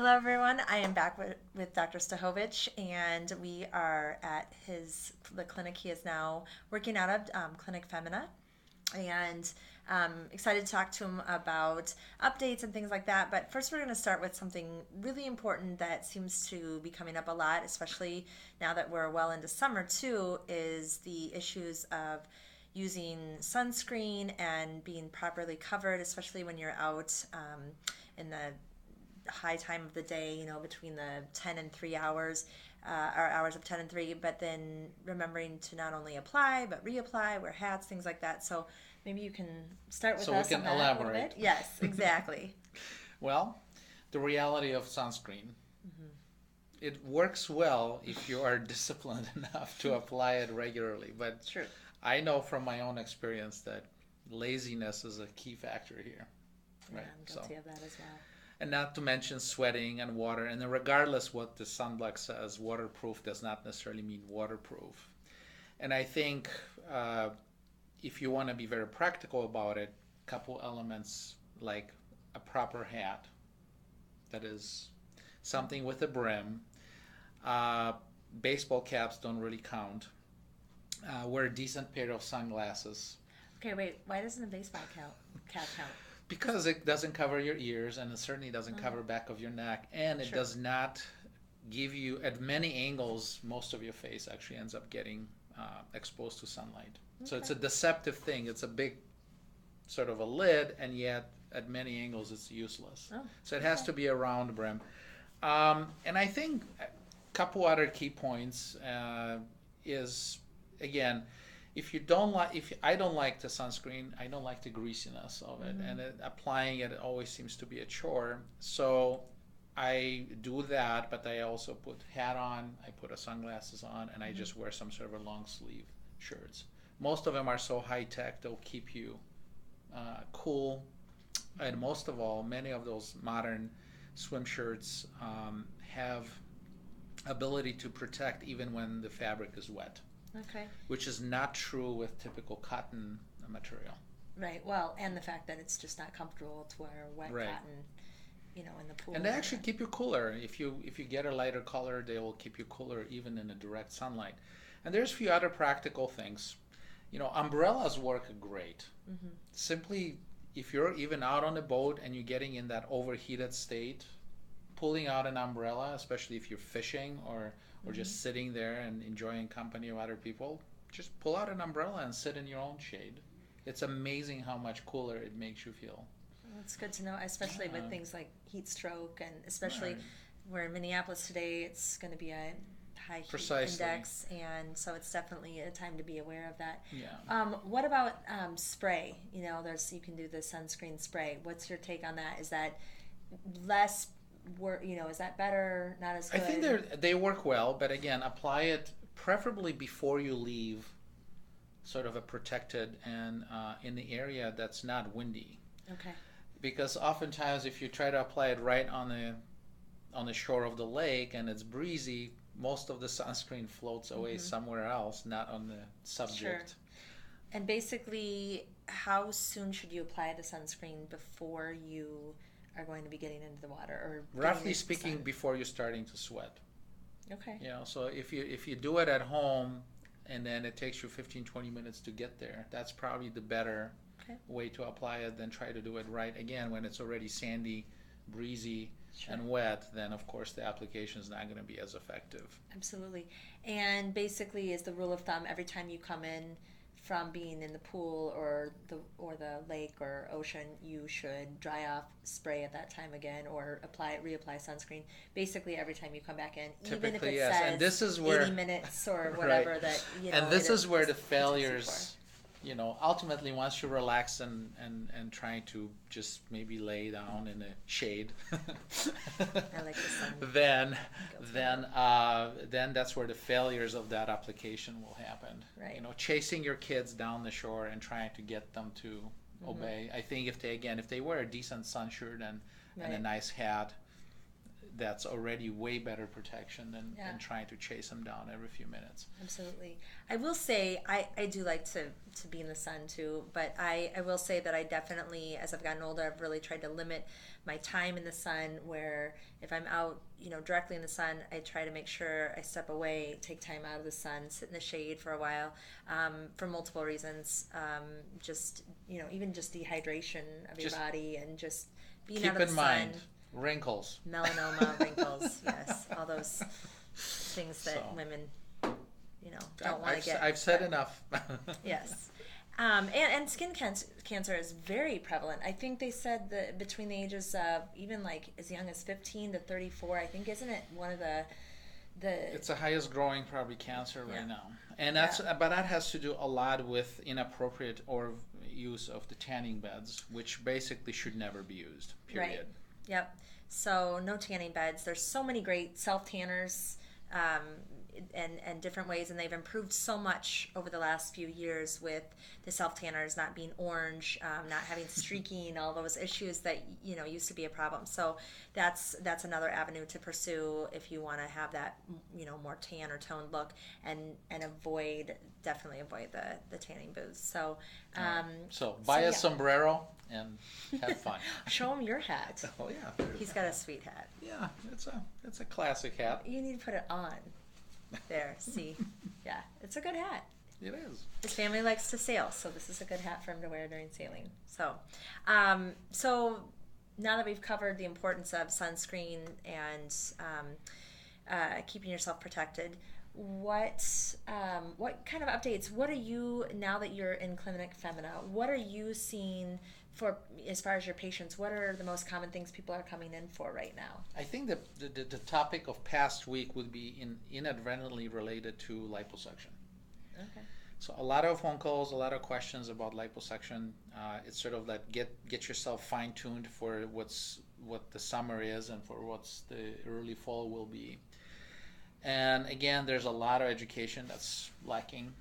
Hello, everyone. I am back with Dr. Stachowicz, and we are at the clinic he is now working out of, Clinic Femina. And excited to talk to him about updates and things like that. But first, we're going to start with something really important that seems to be coming up a lot, especially now that we're well into summer, too, is the issues of using sunscreen and being properly covered, especially when you're out in the high time of the day, between the 10 and 3 hours, or hours of 10 and 3, but then remembering to not only apply, but reapply, wear hats, things like that. So maybe you can start with So we us can on that a little elaborate. bit. Yes, exactly. Well, the reality of sunscreen. It works well if you are disciplined enough to apply it regularly. But True. I know from my own experience that laziness is a key factor here. Yeah, Right. I'm So, guilty of that as well. and not to mention sweating and water. And then regardless what the sunblock says, waterproof does not necessarily mean waterproof. And I think uh, if you want to be very practical about it, a couple elements like a proper hat, that is something with a brim. Uh, Baseball caps don't really count. Wear a decent pair of sunglasses Okay, wait. Why doesn't a baseball cap count? because it doesn't cover your ears and it certainly doesn't Oh, cover back of your neck and it true. does not give you at many angles. Most of your face actually ends up getting exposed to sunlight. So Okay. it's a deceptive thing. It's a big sort of a lid, and yet at many angles it's useless. Oh, So it has okay. to be a round brim. And I think a couple other key points is again, if you don't like, if I don't like the sunscreen, I don't like the greasiness of it, Mm-hmm. and applying it always seems to be a chore. So I do that, but I also put hat on, I put a sunglasses on, and I Mm-hmm. just wear some sort of a long sleeve shirts. Most of them are so high tech; they'll keep you cool, and most of all, many of those modern swim shirts have ability to protect even when the fabric is wet, Okay. which is not true with typical cotton material. Right. Well, and the fact that it's just not comfortable to wear wet Right. cotton, in the pool And they or actually keep you cooler. If you get a lighter color, they will keep you cooler even in the direct sunlight. And there's a few other practical things. Umbrellas work great. Mm-hmm. Simply, if you're even out on a boat and you're getting in that overheated state, pulling out an umbrella, especially if you're fishing or Mm-hmm. just sitting there and enjoying company of other people, just pull out an umbrella and sit in your own shade. It's amazing how much cooler it makes you feel. Well, it's good to know, especially with Uh, things like heat stroke, and especially right. we're in Minneapolis today, it's going to be a high heat Precisely. index, and so it's definitely a time to be aware of that. Yeah. What about spray? You can do the sunscreen spray. What's your take on that? Is that less work? Is that better? Not as I think good? they work well, but again, apply it preferably before you leave, sort of a protected and in the area that's not windy. Okay. Because oftentimes, if you try to apply it right on the shore of the lake and it's breezy, most of the sunscreen floats away Mm-hmm. somewhere else, not on the Sure. subject. And basically, how soon should you apply the sunscreen before you are going to be getting into the water or getting Roughly into the speaking, sun? before you're starting to sweat. Okay. So if you do it at home and then it takes you 15-20 minutes to get there, that's probably the better Okay. way to apply it than try to do it right again when it's already sandy, breezy, Sure. and wet. Then of course the application is not going to be as effective. Absolutely. And basically, is the rule of thumb every time you come in from being in the pool or the lake or ocean, you should dry off, spray at that time again, or reapply sunscreen. Basically, every time you come back in, even if Typically, it yes, and says this is 80 where minutes or right, whatever that and it this is where the protects you for. failures. Ultimately, once you relax and trying to just maybe lay down in the shade, I like the sun. then Guilty. then that's where the failures of that application will happen. Right. Chasing your kids down the shore and trying to get them to Mm-hmm. obey. I think if they wear a decent sun shirt and a Right. nice hat, that's already way better protection than, Yeah. than trying to chase them down every few minutes. Absolutely. I will say I do like to be in the sun too, but I will say that I definitely, as I've gotten older, I've really tried to limit my time in the sun, where if I'm out, directly in the sun, I try to make sure I step away, take time out of the sun, sit in the shade for a while, for multiple reasons. Just, even just dehydration of your Just body, and just being keep out of in the mind sun. wrinkles. Melanoma, wrinkles, yes, all those things that So women, don't want to get. I've said But enough. yes, and skin cancer is very prevalent. I think they said that between the ages of even like as young as 15 to 34. I think, isn't it one of the It's the highest growing probably cancer right Yeah. now, and but that has to do a lot with inappropriate or use of the tanning beds, which basically should never be used. Period. Right. Yep. So no tanning beds. There's so many great self tanners, and different ways, and they've improved so much over the last few years with the self tanners not being orange, not having streaking, all those issues that used to be a problem. So that's another avenue to pursue if you want to have that more tan or toned look, and definitely avoid the tanning booths. So So buy a yeah. sombrero and have fun. Show him your hat. Oh yeah, He's got a sweet hat. yeah. It's a classic hat. You need to put it on. There, see? Yeah, it's a good hat. It is. His family likes to sail, so this is a good hat for him to wear during sailing. So, now that we've covered the importance of sunscreen and keeping yourself protected, what kind of updates? What are you, now that you're in Clinic Femina, what are you seeing for, as far as your patients? What are the most common things people are coming in for right now? I think that the topic of past week would be inadvertently related to liposuction. Okay. So a lot of phone calls, a lot of questions about liposuction. It's sort of that get yourself fine tuned for what the summer is and for what's the early fall will be. And again, there's a lot of education that's lacking.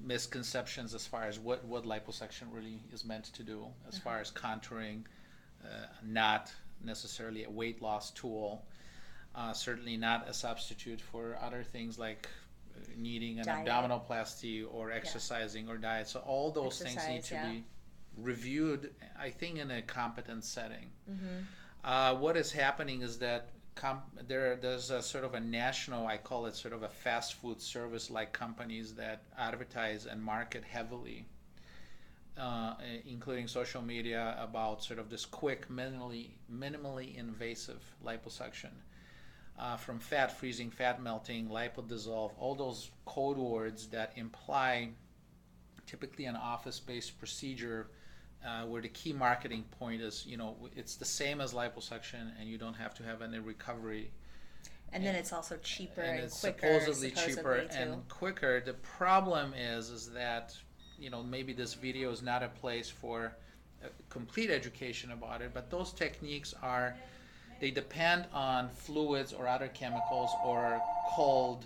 Misconceptions as far as what liposuction really is meant to do, as far as contouring, not necessarily a weight loss tool, certainly not a substitute for other things like needing an Diet. abdominoplasty or exercising or diet. So all those things need to be reviewed, I think, in a competent setting. What is happening is that there's a sort of a national, I call it sort of a fast food service like companies that advertise and market heavily, including social media, about sort of this quick, minimally invasive liposuction. From fat freezing, fat melting, lipodissolve, all those code words that imply typically an office-based procedure, where the key marketing point is, it's the same as liposuction and you don't have to have any recovery. And then it's also cheaper and it's quicker. supposedly cheaper too. and quicker. The problem is that, maybe this video is not a place for a complete education about it, but those techniques they depend on fluids or other chemicals or cold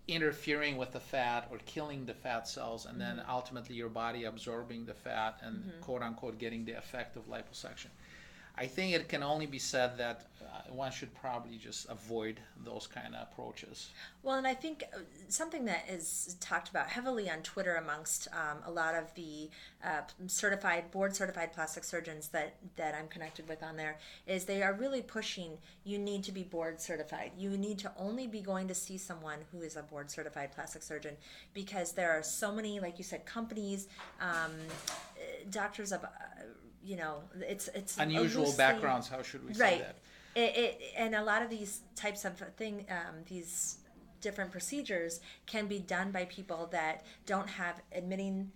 interfering with the fat or killing the fat cells, and then ultimately your body absorbing the fat and quote unquote getting the effect of liposuction. I think it can only be said that one should probably just avoid those kind of approaches. Well, and I think something that is talked about heavily on Twitter amongst a lot of the board certified plastic surgeons that I'm connected with on there is they are really pushing, you need to be board certified. You need to only be going to see someone who is a board certified plastic surgeon, because there are so many, like you said, companies, doctors of it's unusual loosely, backgrounds. How should we say right. that? And a lot of these types of these different procedures can be done by people that don't have admitting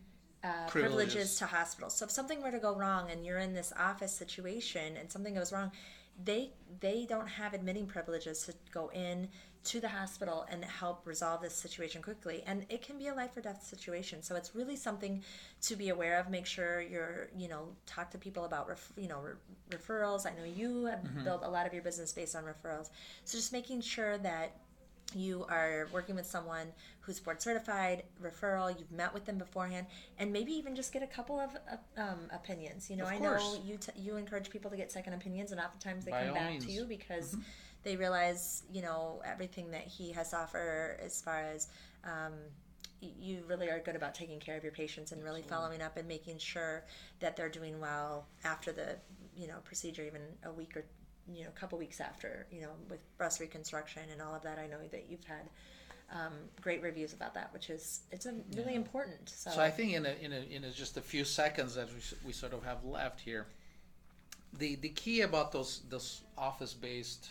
privileges to hospitals. So if something were to go wrong and you're in this office situation and something goes wrong, they don't have admitting privileges to go in to the hospital and help resolve this situation quickly, and it can be a life or death situation. So it's really something to be aware of. Make sure you're talk to people about referrals. I know you have built a lot of your business based on referrals, so just making sure that you are working with someone who's board certified, referral, you've met with them beforehand, and maybe even just get a couple of opinions. You know, Of I know course, you encourage people to get second opinions, and oftentimes they by come all back to means. you because Hmm. they realize, you know, everything that he has to offer as far as um, you really are good about taking care of your patients and really Absolutely. following up and making sure that they're doing well after the, you know, procedure, even a week or, you know, a couple weeks after, you know, with breast reconstruction and all of that. I know that you've had great reviews about that, which is it's a really Yeah. important. So So I think in just a few seconds that we sort of have left here, the key about those office based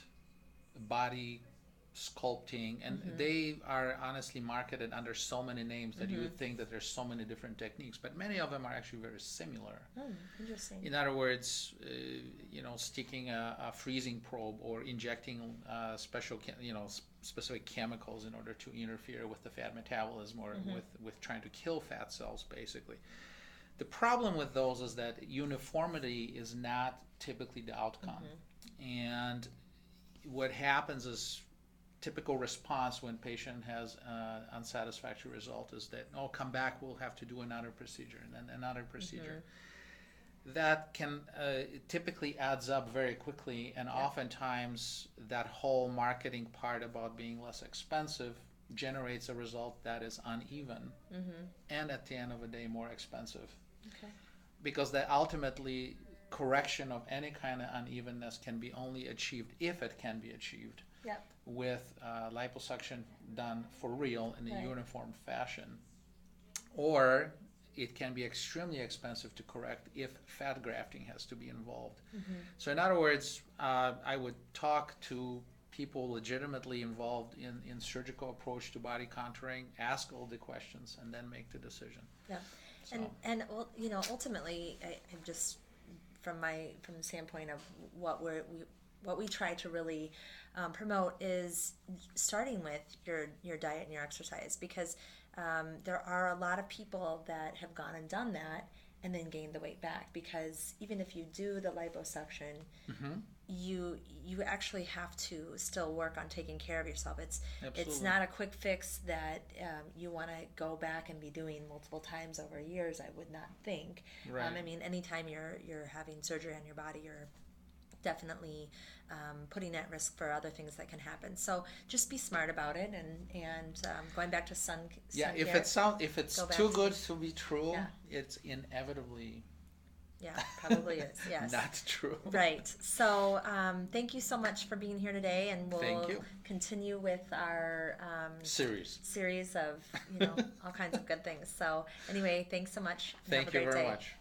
body sculpting, and mm-hmm, they are honestly marketed under so many names that you mm-hmm. would think that there's so many different techniques, but many of them are actually very similar. Oh, interesting. In other words, sticking a freezing probe or injecting special, specific chemicals in order to interfere with the fat metabolism or Mm-hmm, with trying to kill fat cells, basically. The problem with those is that uniformity is not typically the outcome. mm-hmm. And what happens is typical response when patient has unsatisfactory result is that, oh, come back, we'll have to do another procedure and then another procedure. Mm-hmm. That can typically adds up very quickly, and Yeah. oftentimes that whole marketing part about being less expensive generates a result that is uneven Mm-hmm. and at the end of the day more expensive, Okay. because that ultimately correction of any kind of unevenness can be only achieved, if it can be achieved, Yep. with liposuction done for real in a Right. uniform fashion, or it can be extremely expensive to correct if fat grafting has to be involved. Mm-hmm. So in other words, I would talk to people legitimately involved in surgical approach to body contouring, ask all the questions, and then make the decision. Yeah. So And you know, ultimately, I'm just from the standpoint of what we try to really promote is starting with your diet and your exercise, because there are a lot of people that have gone and done that and then gained the weight back, because even if you do the liposuction, mhm, you actually have to still work on taking care of yourself. It's absolutely. not a quick fix that you want to go back and be doing multiple times over years. I would not think. Right. I mean, anytime you're having surgery on your body, you're definitely putting at risk for other things that can happen. So just be smart about it, and going back to Yeah, sun if care, if it's go back too to good to be true, yeah, it's inevitably yeah, probably is, yes. not true. Right. So thank you so much for being here today, and Thank we'll you. continue with our Series. series of, you know, all kinds of good things. So anyway, thanks so much, and have a Thank you great very day. much.